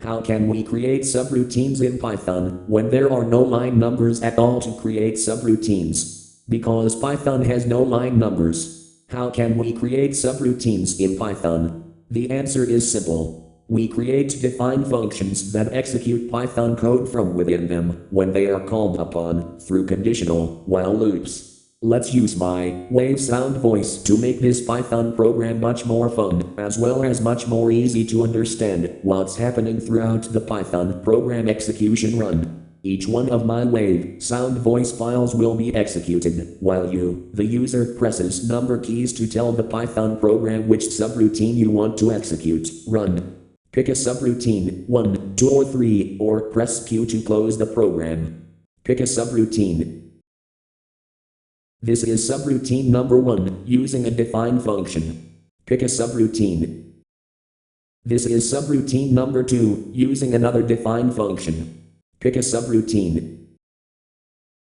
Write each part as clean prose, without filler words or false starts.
How can we create subroutines in Python when there are no line numbers at all to create subroutines? Because Python has no line numbers. How can we create subroutines in Python? The answer is simple. We create defined functions that execute Python code from within them when they are called upon through conditional while loops. Let's use my winsound voice to make this Python program much more fun, as well as much more easy to understand what's happening throughout the Python program execution run. Each one of my winsound voice files will be executed, while you, the user, presses number keys to tell the Python program which subroutine you want to execute. Run. Pick a subroutine, 1, 2 or 3, or press Q to close the program. Pick a subroutine. This is subroutine number 1, using a defined function. Pick a subroutine. This is subroutine number 2, using another defined function. Pick a subroutine.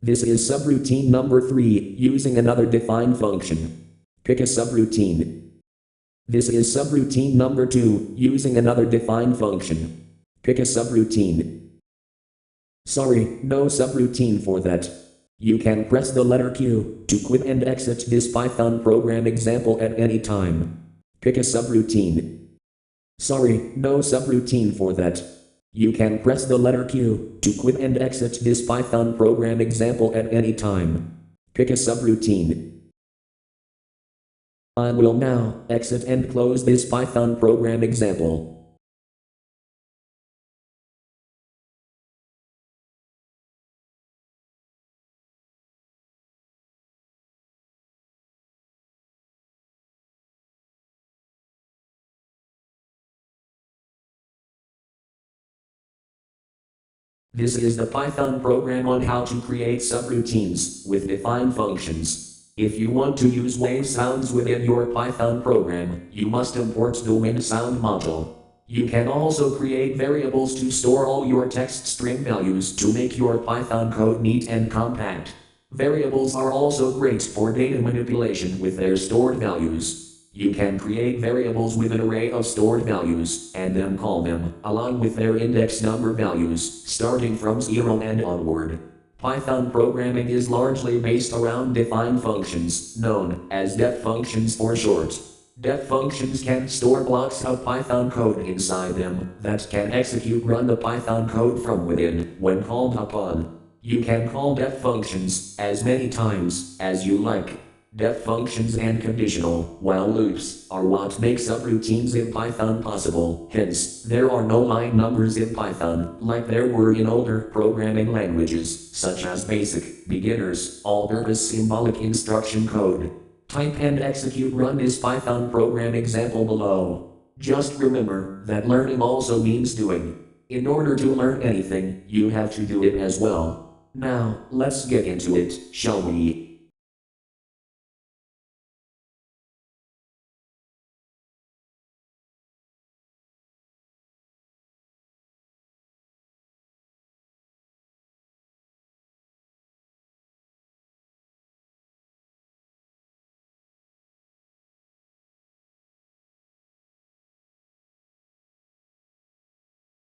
This is subroutine number 3, using another defined function. Pick a subroutine. This is subroutine number 2, using another defined function. Pick a subroutine. Sorry, no subroutine for that. You can press the letter Q to quit and exit this Python program example at any time. Pick a subroutine. Sorry, no subroutine for that. You can press the letter Q to quit and exit this Python program example at any time. Pick a subroutine. I will now exit and close this Python program example. This is the Python program on how to create subroutines with defined functions. If you want to use winsounds within your Python program, you must import the winsound module. You can also create variables to store all your text string values to make your Python code neat and compact. Variables are also great for data manipulation with their stored values. You can create variables with an array of stored values, and then call them, along with their index number values, starting from 0 and onward. Python programming is largely based around defined functions, known as def functions for short. Def functions can store blocks of Python code inside them that can run the Python code from within when called upon. You can call def functions as many times as you like. Def functions and conditional while loops are what make subroutines in Python possible. Hence, there are no line numbers in Python, like there were in older programming languages, such as BASIC, beginners, all-purpose symbolic instruction code. Type and execute run this Python program example below. Just remember that learning also means doing. In order to learn anything, you have to do it as well. Now, let's get into it, shall we?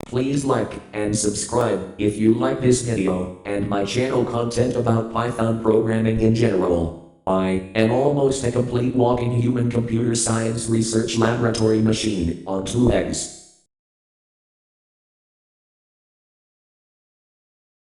Please like and subscribe if you like this video and my channel content about Python programming in general. I am almost a complete walking human computer science research laboratory machine on 2 legs.